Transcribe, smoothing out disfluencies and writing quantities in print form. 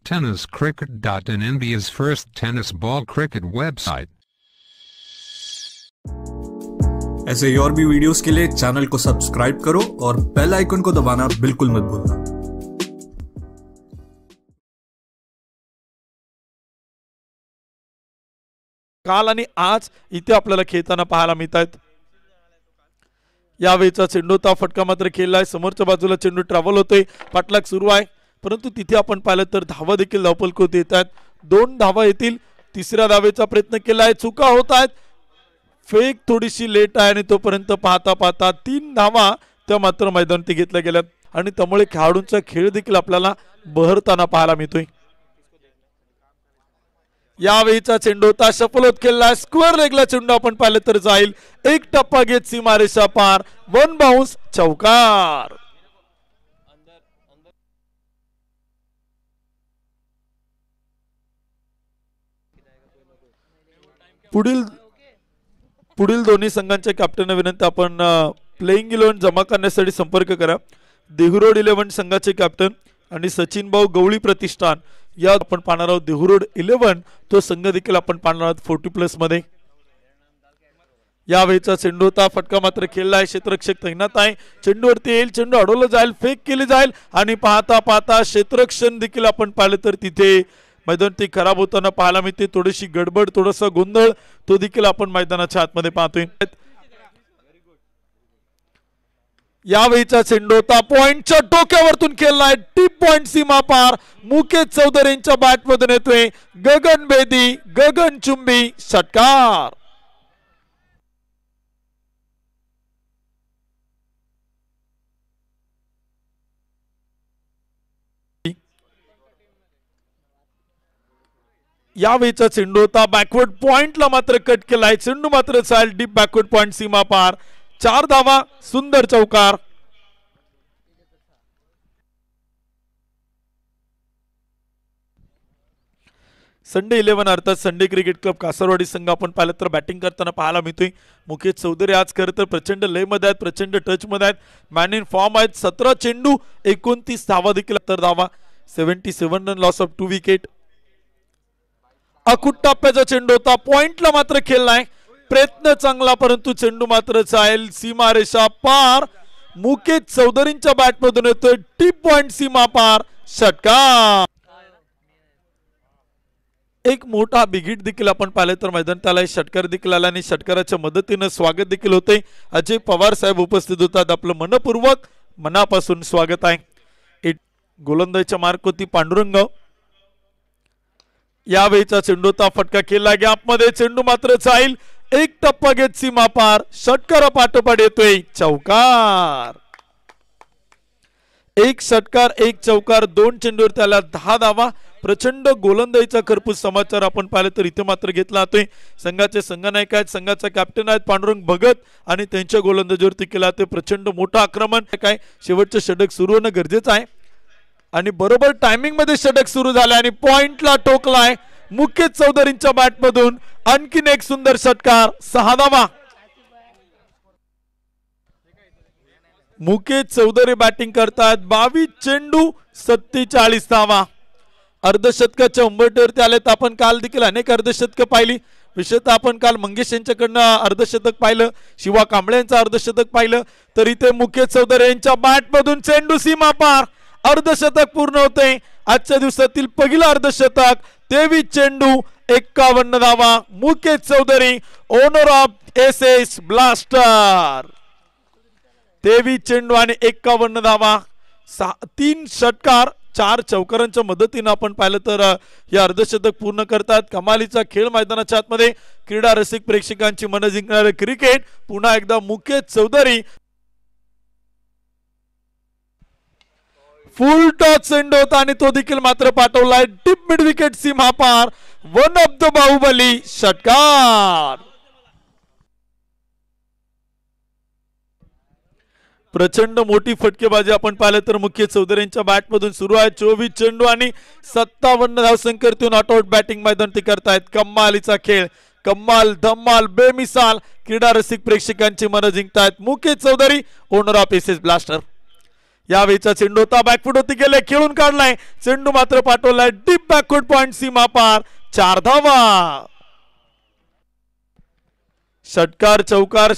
tenniscricket.in, India's first tennis ball cricket website. ऐसे और भी वीडियोस के लिए चैनल को सब्सक्राइब करो और बेल आइकन को दबाना बिल्कुल मत भूलना। काल आणि आज इथे आपल्याला खेळताना पाहायला मिळतात। यावेळीचा चेंडूचा फटका मात्र खेळलाय, समोरच्या बाजूला चेंडू ट्रॅव्हल होतोय, पाठलाग सुरू आहे, परंतु तिथे आपण पाहिलं तर धावा देखील धावपलकोत येत आहेत। 2 धावा येतील, तिसऱ्या धावेचा प्रयत्न केलाय, चुका होत आहेत, फेक थोडीशी लेट आहे आणि तोपर्यंत पाहता पाहता 3 धावा त्या मात्र मैदानात घेतल्या गेल्यात आणि त्यामुळे खेळाडूंचा खेळ देखील आपल्याला बहरताना पाहायला मिळतोय। यावेळीचा चेंडू होता, सफल होत खेळला, स्क्वेअर लेगला चेंडू आपण पाहिलं तर जाईल, एक टप्पा घेत सीमारेषा पार, 1 बाउन्स, चौकार। पुढील दोन्ही संघांच्या कॅप्टनना विनंती, आपण प्लेइंग 11 जमा करण्यासाठी संपर्क करा। देहुरोड 11 संघाचे कॅप्टन आणि सचिन भाऊ गवळी प्रतिष्ठान या आपण पाहणार आहोत। देहुरोड 11 तो संघ देखील आपण पाहणार आहोत 40+ मध्ये। यावेळीचा चेंडू होता, फटका मात्र खेळलाय, क्षेत्ररक्षक तैनात आहे, चेंडूवरती येईल, चेंडू अडवला जाईल, फेक केली जाईल आणि पाहता पाहता क्षेत्ररक्षण देखील आपण पाहिलं तर तिथे मैदान ते खराब होताना पाहायला मिळते। थोडीशी गडबड, थोडासा गोंधळ तो देखील आपण मैदानाच्या आतमध्ये पाहतोय। यावेळीचा चेंडू होता, पॉइंटच्या डोक्यावरतून खेळलाय, टीप पॉइंट सीमा पार, मुकेश चौधरींच्या बॅट मधून येतोय, गगनभेदी, गगनचुंबी षटकार। यावेळीचा चेंडू होता, बॅकवर्ड पॉइंटला मात्र कट केलाय, चेंडू मात्र चाल, डीप बॅकवर्ड पॉइंट सीमा पार, 4 धावा, सुंदर चौकार। संडे 11 अर्थात संडे क्रिकेट क्लब कासरवाडी संघ आपण पाहिलं तर बॅटिंग करताना पाहायला मिळतोय। मुकेश चौधरी आज खरं तर प्रचंड लय मध्ये आहेत, प्रचंड टच मध्ये आहेत, मॅन इन फॉर्म आहेत, 17 चेंडू 29 धावा देखील, तर धावा, 77 रन, लॉस ऑफ 2 विकेट। अकुट टप्प्याचा चेंडू होता, पॉइंटला मात्र खेळलाय, प्रयत्न चांगला परंतु चेंडू मात्र जाईल, सीमारेषा पार, मुकेश चौधरींच्या बॅट मधून येतोय, टीप पॉइंट सीमा पार, षटकार। एक मोठा बिगिट देखील आपण पाहिलं तर मैदान त्याला षटकार देखील आला आणि षटकाराच्या मदतीने स्वागत देखील होते। अजय पवार साहेब उपस्थित होतात, आपलं मनपूर्वक मनापासून स्वागत आहे। गोलंदाजीच्या मार्क होती पांडुरंग। यावेळीचा चेंडूचा फटका केला, गॅप मध्ये चेंडू मात्र जाईल, एक टप्पा घेत सीमा पार, षटकार पाठोपाठ येतोय, चौकार। एक षटकार, एक चौकार, 2 चेंडूवर त्याला 10 धावा, प्रचंड गोलंदाजीचा खरपूस समाचार आपण पाहिलं तर इथे मात्र घेतला जातोय। संघाचे संघनायक आहेत, संघाचा कॅप्टन आहेत पांडुरंग भगत आणि त्यांच्या गोलंदाजीवरती केला ते प्रचंड मोठं आक्रमण काय, शेवटचं षटक सुरू होणं गरजेचं आहे आणि बरोबर टायमिंग मध्ये षटक सुरू झाले आणि पॉइंटला टोकलाय, मुकेश चौधरींच्या बॅट मधून आणखीन एक सुंदर षटकार, 6 धावा। मुकेश चौधरी बॅटिंग करतात, 22 चेंडू 47 धावा। अर्धशतकाच्या उंबरठ्यावरती आलेत, आपण काल देखील अनेक अर्धशतक पाहिली, विशेषतः आपण काल मंगेश यांच्याकडनं अर्धशतक पाहिलं, शिवा कांबळे यांचं अर्धशतक पाहिलं, तर इथे मुकेश चौधरी यांच्या बॅट मधून चेंडू सीमा पार, अर्धशतक पूर्ण होते। आजच्या दिवसातील पहिलं अर्धशतक, 23 चेंडू 51 धावा, Mukesh Chaudhary owner of SS blaster. 23 चेंडू आणि 51 धावा, 3 षटकार, 4 चौकारांच्या मदतीने आपण पाहिलं तर या अर्धशतक पूर्ण करतात। कमालीचा खेळ मैदानाच्या आतमध्ये, क्रीडा रसिक प्रेक्षकांची मन जिंकणारे क्रिकेट पुन्हा एकदा मुकेश चौधरी। फुल टॉस चेंडू होता आणि तो देखील मात्र पाठवलाय, डीप मिड विकेट सीमा पार, 1 ऑफ द बाहुबली, षटकार। प्रचंड मोठी फटकेबाजी आपण पाहिलं तर मुकेश चौधरी यांच्या बॅट मधून सुरू आहे। 24 चेंडू आणि 57 धावसंख्येतून नॉट आउट बॅटिंग मैदान ते करतायत। कमालीचा खेळ, कमाल, धमाल, बेमिसाल, क्रीडा रसिक प्रेक्षकांची मन जिंकतायत Mukesh Chaudhary owner of SS Blaster. यावेळीचा चेंडू होता बॅकफूट होती गेले खेळून काढलाय चेंडू मात्र पाठवलाय डीप बॅकफूट पॉइंट सीमा पार 4 धावा. षटकार चौकार